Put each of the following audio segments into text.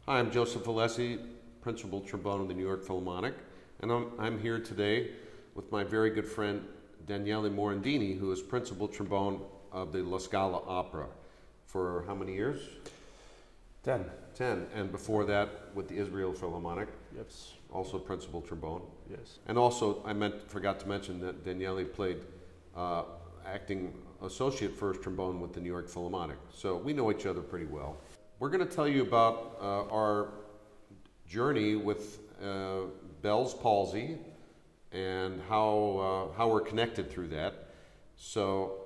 Hi, I'm Joseph Alessi, Principal Trombone of the New York Philharmonic, and I'm here today with my very good friend Daniele Morandini, who is Principal Trombone of the La Scala Opera for how many years? 10. 10, and before that with the Israel Philharmonic. Yes. Also Principal Trombone. Yes. And also, forgot to mention that Daniele played acting associate first trombone with the New York Philharmonic. So we know each other pretty well. We're going to tell you about our journey with Bell's palsy and how we're connected through that. So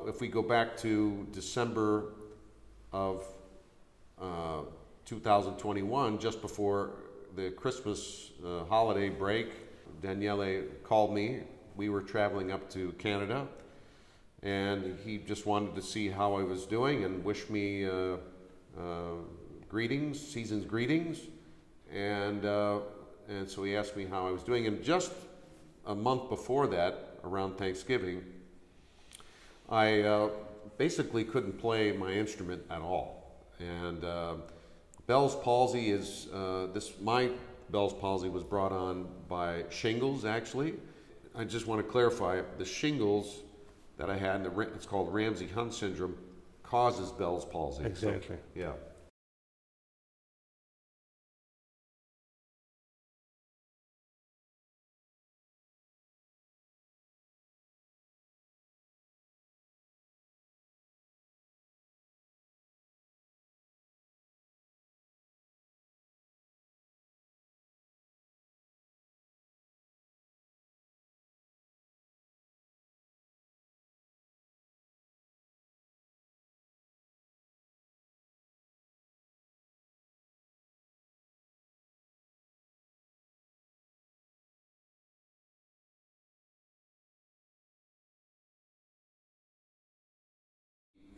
if we go back to December of 2021, just before the Christmas holiday break, Daniele called me. We were traveling up to Canada, and he just wanted to see how I was doing and wish me greetings, season's greetings, and so he asked me how I was doing. And just a month before that, around Thanksgiving, I basically couldn't play my instrument at all. And Bell's palsy is my Bell's palsy was brought on by shingles, actually. I just want to clarify, the shingles that I had, it's called Ramsey-Hunt syndrome, causes Bell's palsy. Exactly. So, yeah.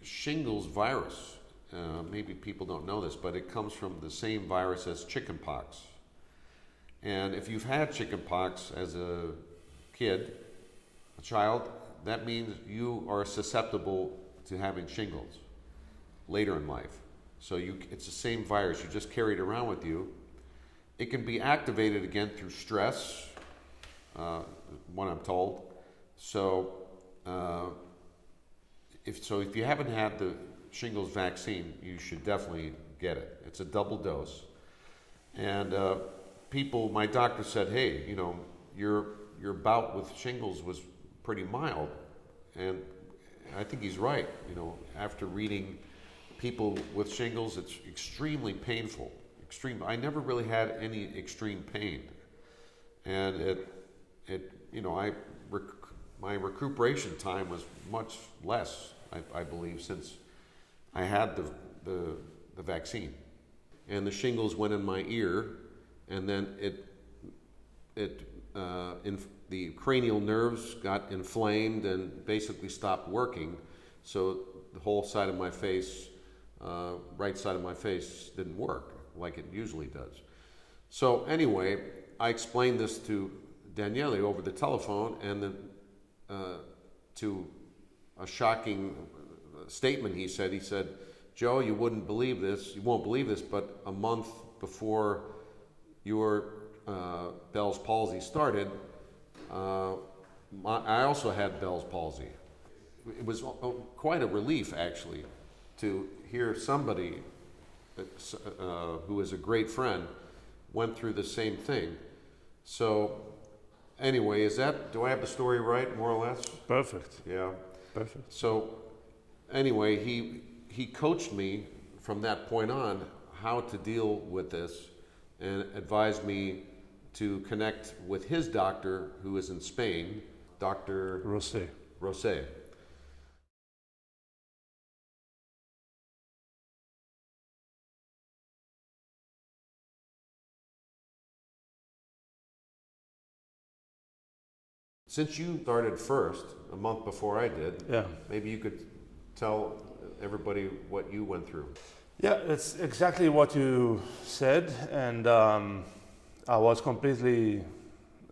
Shingles virus, maybe people don't know this, but it comes from the same virus as chickenpox. And if you've had chickenpox as a kid, a child, that means you are susceptible to having shingles later in life. So it's the same virus, you just carry it around with you. It can be activated again through stress, what I'm told. So, if you haven't had the shingles vaccine, you should definitely get it. It's a double dose. And my doctor said, hey, you know, your bout with shingles was pretty mild. And I think he's right. You know, after reading people with shingles, it's extremely painful. I never really had any extreme pain. And my recuperation time was much less, I believe, since I had the vaccine. And the shingles went in my ear, and then the cranial nerves got inflamed and basically stopped working. So the whole side of my face, right side of my face, didn't work like it usually does. So anyway, I explained this to Daniele over the telephone, and then to a shocking statement he said, Joe, you won't believe this, but a month before your Bell's palsy started, I also had Bell's palsy. It was quite a relief, actually, to hear somebody who is a great friend went through the same thing. So anyway, do I have the story right, more or less? Perfect. Yeah. Perfect. So anyway, he coached me from that point on how to deal with this and advised me to connect with his doctor, who is in Spain, Dr. Rosé. Since you started first, a month before I did, yeah, maybe you could tell everybody what you went through. Yeah, it's exactly what you said, and I was completely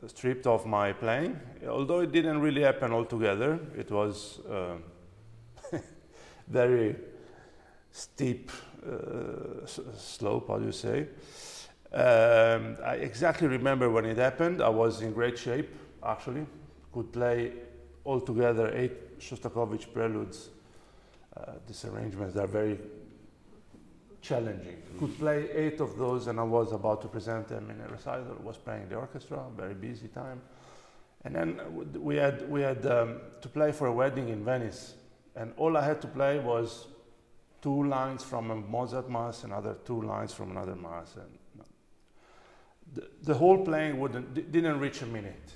stripped of my playing, although it didn't really happen altogether. It was very steep slope, how do you say. I exactly remember when it happened. I was in great shape, actually. Could play altogether 8 Shostakovich preludes. These arrangements are very challenging. Could play 8 of those, and I was about to present them in a recital. Was playing the orchestra, very busy time. And then we had to play for a wedding in Venice, and all I had to play was 2 lines from a Mozart mass, another 2 lines from another mass, and the whole playing didn't reach a minute.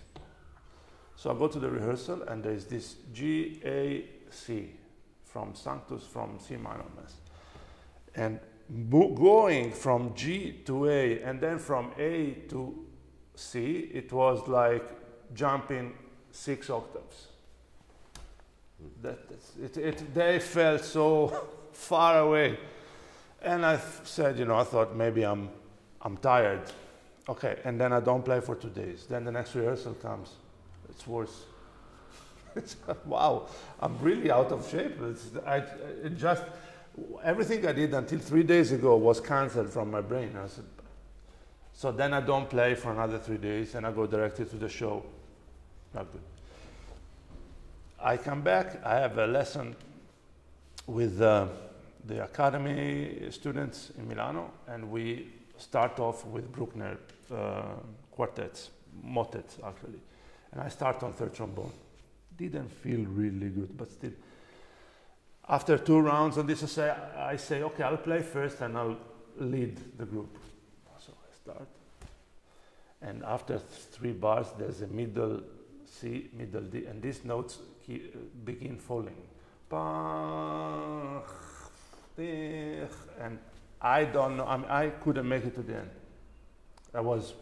So I go to the rehearsal, and there's this G A C from Sanctus from C minor mass, and going from G to A and then from A to C, it was like jumping 6 octaves. They felt so far away, and I said, I thought maybe I'm tired. Okay, and then I don't play for 2 days. Then the next rehearsal comes, it's worse. It's, wow, I'm really out of shape. Everything I did until 3 days ago was cancelled from my brain. I said, so then I don't play for another 3 days, and I go directly to the show. Not good. I come back, I have a lesson with the academy students in Milano, and we start off with Bruckner quartets, motets actually. And I start on 3rd trombone. Didn't feel really good, but still. After 2 rounds on this, I say, okay, I'll play first and I'll lead the group. So I start. And after 3 bars, there's a middle C, middle D, and these notes begin falling. And I don't know, I couldn't make it to the end. I was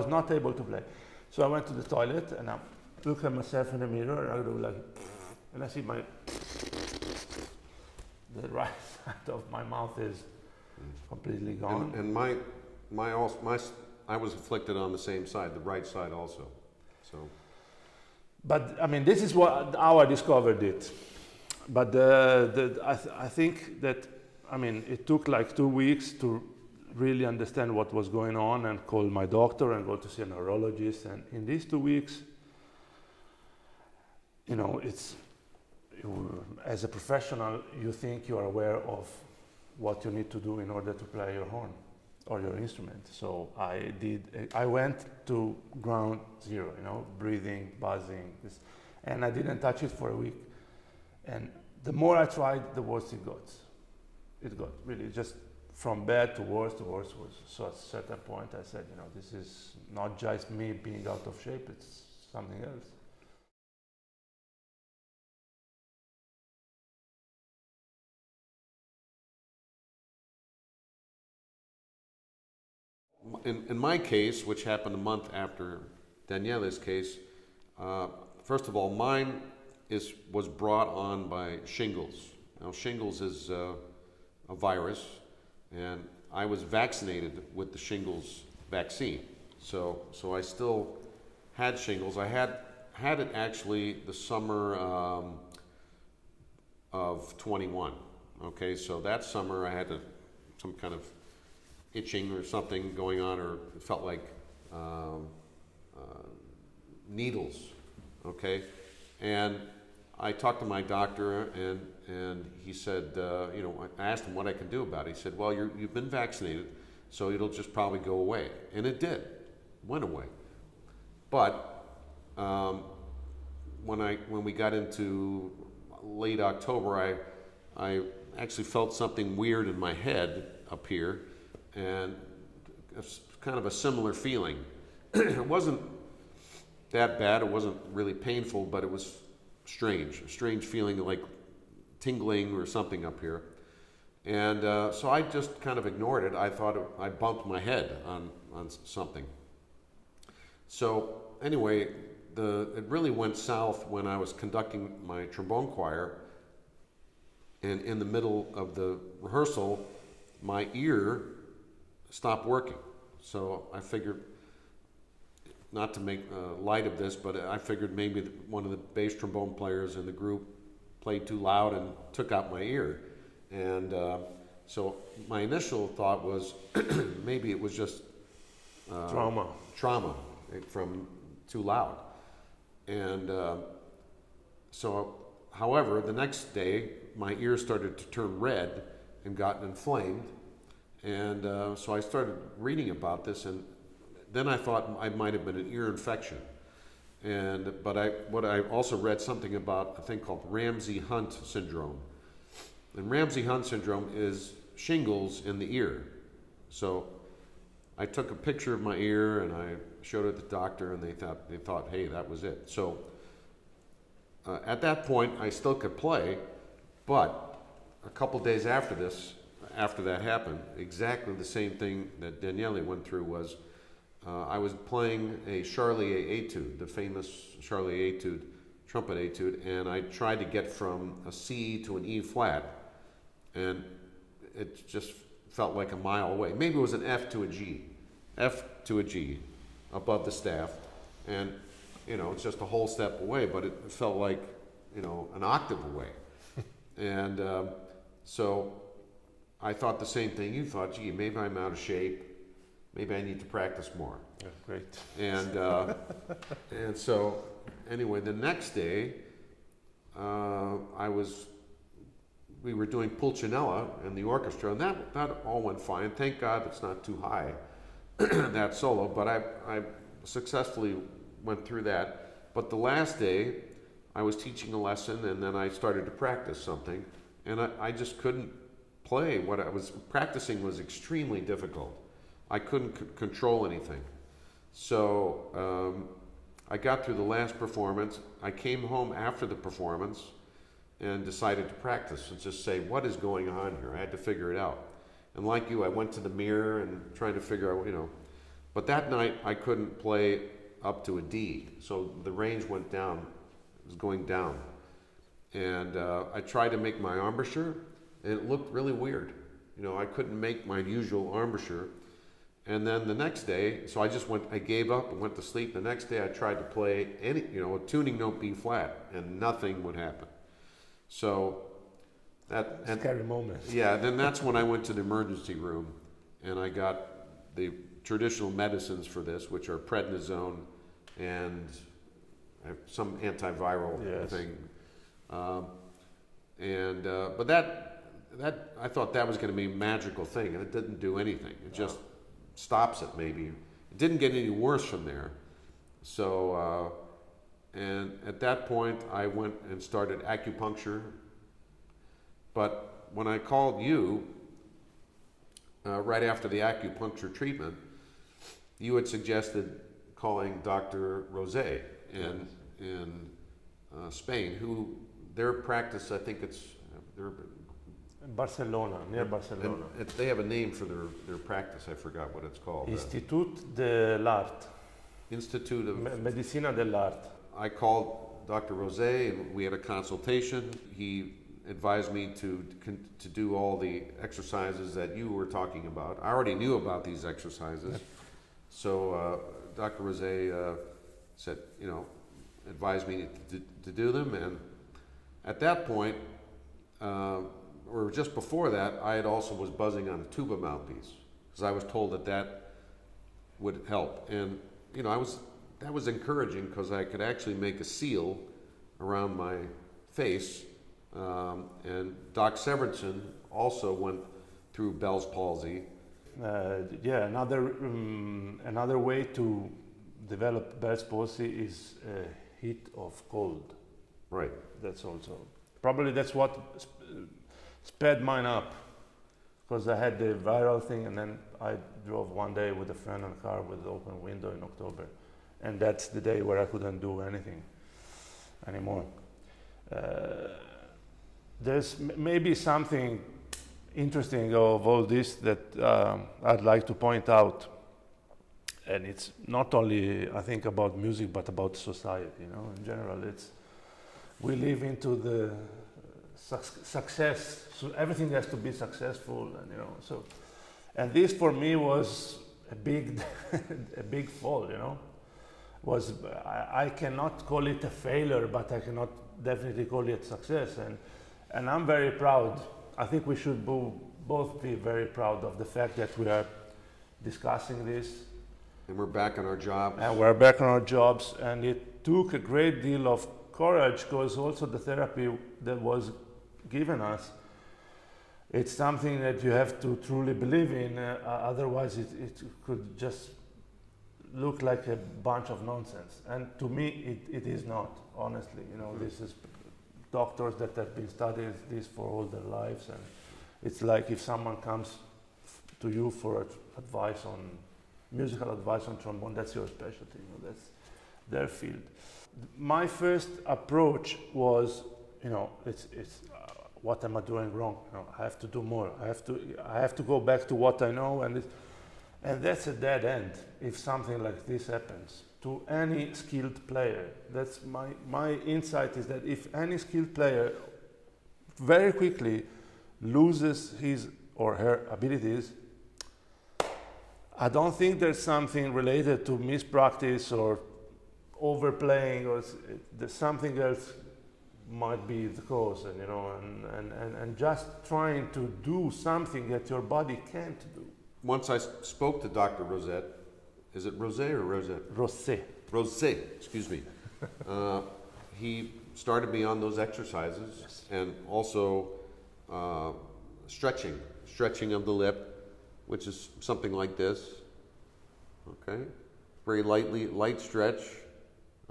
not able to play. So I went to the toilet and I look at myself in the mirror and I do like, and I see the right side of my mouth is completely gone. And I was afflicted on the same side, the right side also. So. But I mean, this is how I discovered it. But I think that, I mean, it took like 2 weeks to really understand what was going on and call my doctor and go to see a neurologist. And in these 2 weeks, as a professional, you think you are aware of what you need to do in order to play your horn or your instrument. So I went to ground zero, breathing, buzzing, and I didn't touch it for a week. And the more I tried, the worse it got. It got really just from bad to worse to worse. So at a certain point I said, this is not just me being out of shape, it's something else. In my case, which happened a month after Daniele's case, first of all, mine was brought on by shingles. Now, shingles is a virus, and I was vaccinated with the shingles vaccine. So I still had shingles. I had it actually the summer of 21. Okay, so that summer I had some kind of itching or something going on, or it felt like needles, okay? And I talked to my doctor, and he said, I asked him what I can do about it. He said, well, you've been vaccinated, so it'll just probably go away. And it did, went away. But when we got into late October, I actually felt something weird in my head up here, and it's kind of a similar feeling. It wasn't that bad, it wasn't really painful, but it was strange, a strange feeling like tingling or something up here. And so I just kind of ignored it. I thought I bumped my head on something. So anyway, it really went south when I was conducting my trombone choir, and in the middle of the rehearsal, my ear stopped working. So I figured, not to make light of this, but I figured maybe one of the bass trombone players in the group played too loud and took out my ear. And so my initial thought was maybe it was just trauma from too loud. And so, however, the next day, my ears started to turn red and got inflamed. And so I started reading about this, and then I thought I might have been an ear infection. But I also read something about a thing called Ramsey-Hunt syndrome. And Ramsey-Hunt syndrome is shingles in the ear. So I took a picture of my ear and I showed it to the doctor, and they thought, hey, that was it. So at that point, I still could play, but a couple days after that happened, exactly the same thing that Daniele went through was I was playing a Charlier etude, the famous Charlier etude, trumpet etude, and I tried to get from a C to an E flat, and it just felt like a mile away. Maybe it was an F to a G above the staff, and it's just a whole step away, but it felt like an octave away. And so I thought the same thing you thought. Gee, maybe I'm out of shape. Maybe I need to practice more. Yeah, great. And so anyway, the next day we were doing Pulcinella in the orchestra, and that all went fine. Thank God it's not too high, that solo, but I successfully went through that. But the last day, I was teaching a lesson, and then I started to practice something, and I just couldn't play. What I was practicing was extremely difficult. I couldn't control anything. So I got through the last performance. I came home after the performance and decided to practice and just say, what is going on here? I had to figure it out. And like you, I went to the mirror and trying to figure out, But that night, I couldn't play up to a D. So the range went down. It was going down. And I tried to make my embouchure, and it looked really weird. I couldn't make my usual embouchure. And then the next day, so I gave up and went to sleep. The next day I tried to play a tuning note B flat, and nothing would happen. So scary moment. Yeah, then that's when I went to the emergency room, and I got the traditional medicines for this, which are prednisone and some antiviral thing. But that I thought that was going to be a magical thing, and it didn't do anything. It just stops it, maybe. It didn't get any worse from there. So, and at that point, I went and started acupuncture. But when I called you, right after the acupuncture treatment, you had suggested calling Dr. Rosé in Spain, who their practice, I think they're Barcelona, near Barcelona. They have a name for their practice. I forgot what it's called. Institut de l'Art. Institute of Medicina dell'Art. I called Dr. Rosé, and we had a consultation. He advised me to do all the exercises that you were talking about. I already knew about these exercises. So Dr. Rosé said, advised me to do them. And at that point, or just before that, I also was buzzing on a tuba mouthpiece, because I was told that would help. And that was encouraging, because I could actually make a seal around my face. And Doc Severinsen also went through Bell's palsy. Another way to develop Bell's palsy is heat of cold. Right. That's also probably that's what sped mine up, because I had the viral thing, and then I drove one day with a friend in a car with an open window in October, and that's the day where I couldn't do anything anymore. There's maybe something interesting of all this that I'd like to point out, and it's not only, I think, about music, but about society. In general, we live into the success. So everything has to be successful, and and this for me was a big, a big fall. I cannot call it a failure, but I cannot definitely call it success, and I'm very proud. I think we should both be very proud of the fact that we are discussing this. And we're back on our jobs. And we're back on our jobs, and it took a great deal of courage, because also the therapy that was given us, it's something that you have to truly believe in, otherwise it could just look like a bunch of nonsense. And to me, it is not, honestly. You know, this is doctors that have been studying this for all their lives, and it's like if someone comes to you for advice on musical advice on trombone, that's your specialty, you know, that's their field. My first approach was, you know, it's what am I doing wrong? You know, I have to do more. I have to go back to what I know, and that's a dead end if something like this happens to any skilled player. That's my insight, is that if any skilled player very quickly loses his or her abilities, I don't think there's something related to mispractice or overplaying, or there's something else might be the cause, and you know, and just trying to do something that your body can't do. Once I spoke to Dr. Rosette, is it Rosé or Rosette? Rosé. Rosé, excuse me. He started me on those exercises, yes. And also stretching of the lip, which is something like this, okay? Very light stretch,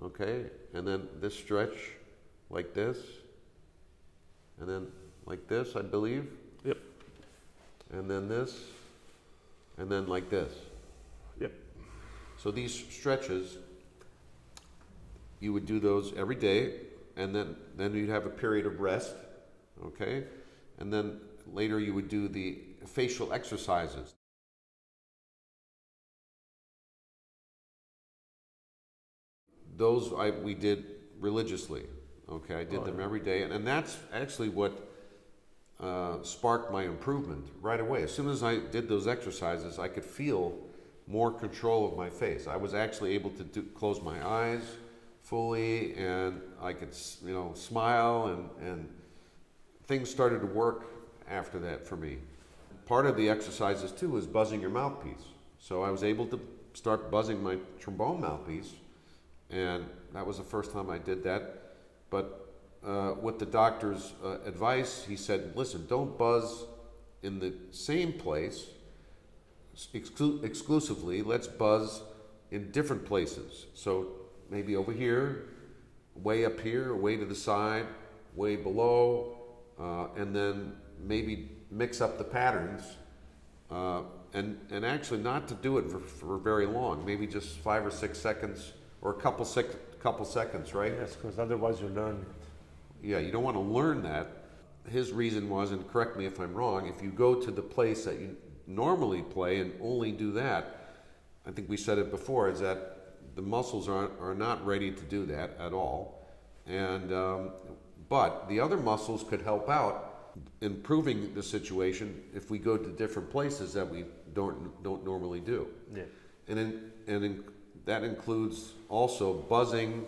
okay? And then this stretch, like this, and then like this, I believe. Yep. And then this, and then like this. Yep. So these stretches, you would do those every day, and then you'd have a period of rest, okay? And then later you would do the facial exercises. Those we did religiously, okay? I did them every day, and that's actually what sparked my improvement right away. As soon as I did those exercises, I could feel more control of my face. I was actually able to close my eyes fully, and I could, you know, smile, and things started to work after that for me. Part of the exercises too is buzzing your mouthpiece. So I was able to start buzzing my trombone mouthpiece, and that was the first time I did that. But with the doctor's advice, he said, listen, don't buzz in the same place exclusively. Let's buzz in different places. So maybe over here, way up here, way to the side, way below, and then maybe mix up the patterns, and actually not to do it for very long, maybe just 5 or 6 seconds, or a couple seconds, right? Yes, because otherwise you learn it. Yeah, you don't want to learn that. His reason was, and correct me if I'm wrong, if you go to the place that you normally play and only do that, I think we said it before, is that the muscles are not ready to do that at all, and but the other muscles could help out improving the situation if we go to different places that we don't normally do. Yeah. And that includes also buzzing,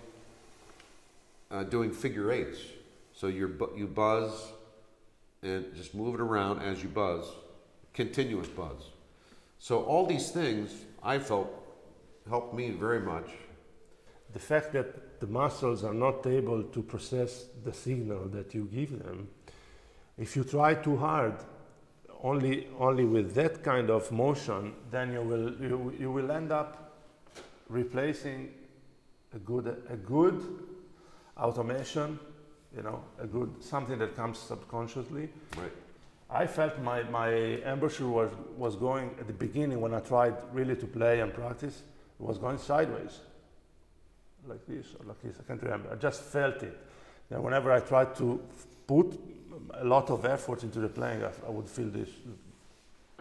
doing figure eights. So you buzz and just move it around as you buzz, continuous buzz. So all these things I felt helped me very much. The fact that the muscles are not able to process the signal that you give them, if you try too hard, only with that kind of motion, then you will end up replacing a good automation, you know, something that comes subconsciously. Right. I felt my embouchure was going at the beginning, when I tried really to play and practice, it was going sideways, like this or like this. I can't remember. I just felt it. Then whenever I tried to put a lot of effort into the playing, I would feel this.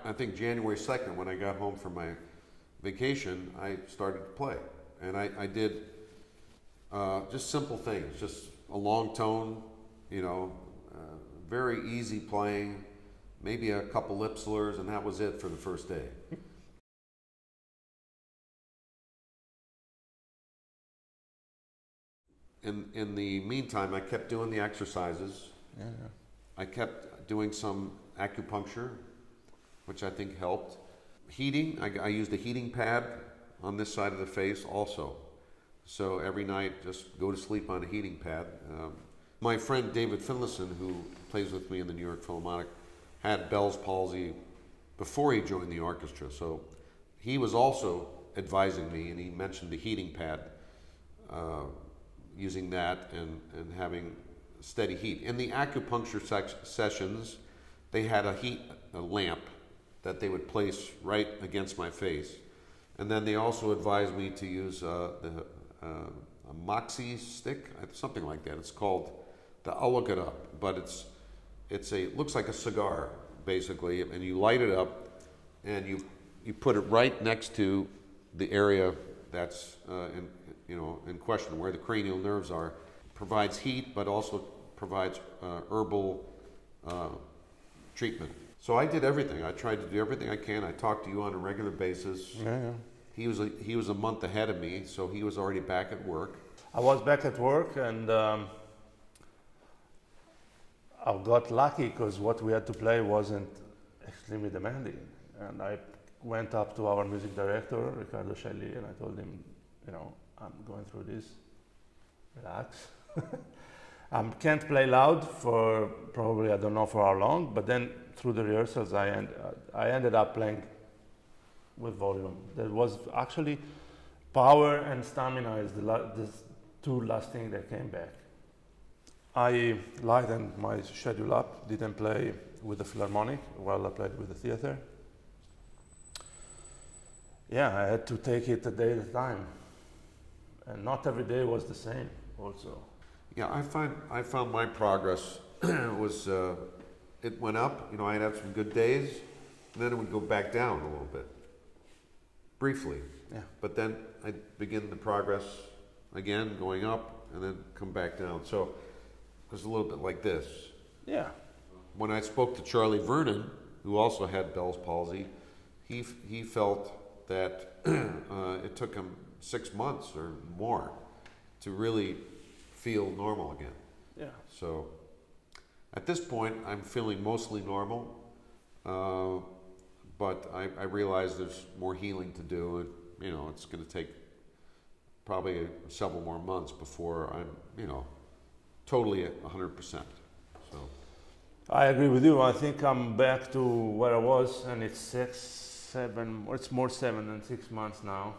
I think January 2nd, when I got home from my vacation, I started to play. And I did just simple things, just a long tone, you know, very easy playing, maybe a couple lip slurs, and that was it for the first day. In the meantime, I kept doing the exercises. Yeah. I kept doing some acupuncture, which I think helped. Heating, I used a heating pad on this side of the face also. So every night, just go to sleep on a heating pad. My friend David Finlayson, who plays with me in the New York Philharmonic, had Bell's palsy before he joined the orchestra. So he was also advising me, and he mentioned the heating pad, using that and having steady heat. In the acupuncture sessions, they had a lamp that they would place right against my face. And then they also advised me to use a moxie stick, something like that. It's called, I'll look it up, but it looks like a cigar, basically, and you light it up and you put it right next to the area that's in question, where the cranial nerves are. Provides heat, but also provides herbal treatment. So I did everything. I tried to do everything I can. I talked to you on a regular basis. Yeah. He was a month ahead of me, so he was already back at work. I was back at work, and I got lucky because what we had to play wasn't extremely demanding. And I went up to our music director, Riccardo Scelli, and I told him, I'm going through this. Relax. I can't play loud for probably, I don't know for how long, but then through the rehearsals I ended up playing with volume. There was actually power and stamina is the two last things that came back. I lightened my schedule up, didn't play with the Philharmonic while I played with the theater. Yeah, I had to take it a day at a time. And not every day was the same also. Yeah, I found my progress was, it went up, I'd have some good days, and then it would go back down a little bit, briefly. Yeah. But then I'd begin the progress again, going up, and then come back down. So it was a little bit like this. Yeah. When I spoke to Charlie Vernon, who also had Bell's palsy, he felt that it took him 6 months or more to really feel normal again. Yeah. So at this point, I'm feeling mostly normal, but I realize there's more healing to do, and it's going to take probably several more months before I'm totally at 100%. So I agree with you. I think I'm back to where I was, and it's 7, or it's more 7 than 6 months now.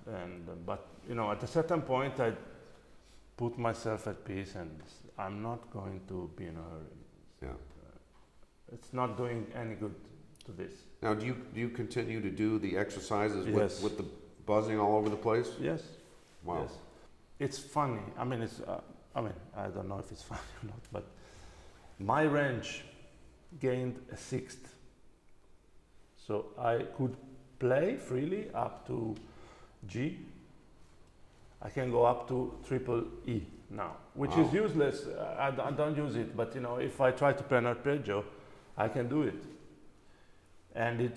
And but at a certain point, I put myself at peace, and I'm not going to be in a hurry. Yeah. It's not doing any good to this. Now, do you continue to do the exercises Yes. with the buzzing all over the place? Yes. Wow. Yes. It's funny. I I don't know if it's funny or not, but my range gained a sixth. So I could play freely up to G. I can go up to triple E now, which is useless. I don't use it, but if I try to play an arpeggio, I can do it. And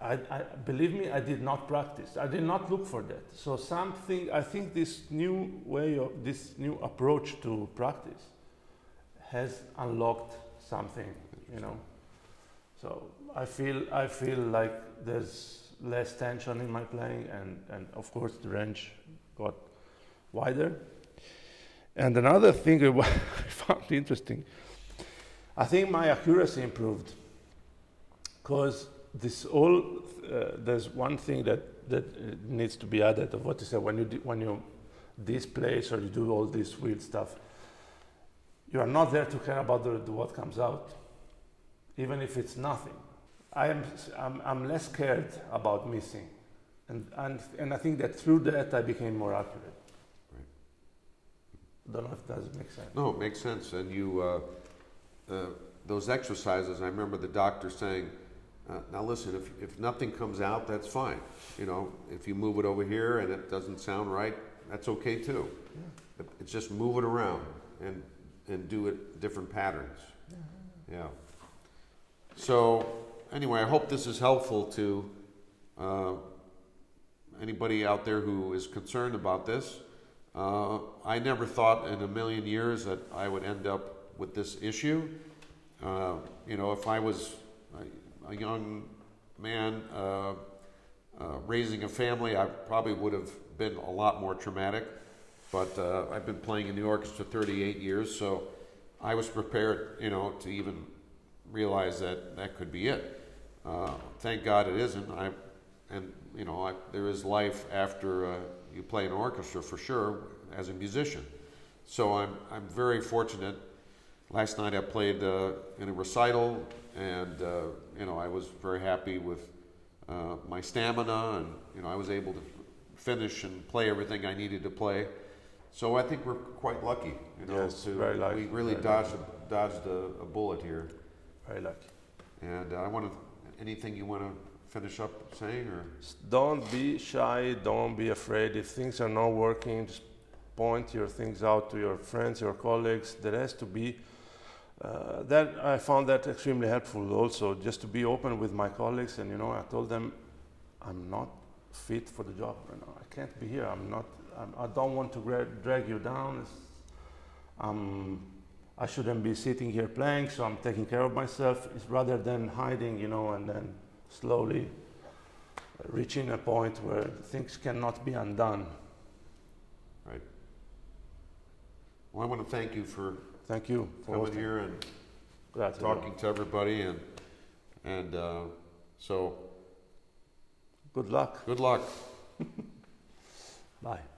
I believe me, I did not practice. I did not look for that. So I think this new approach to practice has unlocked something, So I feel like there's less tension in my playing, and of course the range got wider. And another thing I found interesting, I think my accuracy improved, because there's one thing that needs to be added of what you said, when you displace or you do all this weird stuff, you are not there to care about what comes out, even if it's nothing. I'm less scared about missing, and I think that through that I became more accurate. Right. I don't know if that does make sense. No, it makes sense. And you, those exercises, I remember the doctor saying, now listen, if nothing comes out, that's fine. If you move it over here and it doesn't sound right, that's okay too. Yeah. It's just move it around and do it different patterns. Yeah. So anyway, I hope this is helpful to anybody out there who is concerned about this. I never thought in a million years that I would end up with this issue. If I was a young man, raising a family, I probably would have been a lot more traumatic. But I've been playing in the orchestra 38 years, so I was prepared, you know, to even realize that that could be it. Thank God it isn't. There is life after you play in an orchestra for sure as a musician. So I'm very fortunate. Last night I played in a recital, and I was very happy with my stamina, and I was able to finish and play everything I needed to play. So I think we're quite lucky. Yes, very lucky. We really dodged a bullet here. Very lucky. And anything you want to finish up saying, or? Don't be shy. Don't be afraid. If things are not working, just point your things out to your friends, your colleagues. There has to be. That I found that extremely helpful. Also, just to be open with my colleagues, and I told them, I'm not fit for the job right now. I can't be here. I don't want to drag you down. I shouldn't be sitting here playing, so I'm taking care of myself. It's rather than hiding, and then slowly reaching a point where things cannot be undone. Right. Well, I want to thank you for coming here and talking to everybody, and so good luck. Good luck. Bye.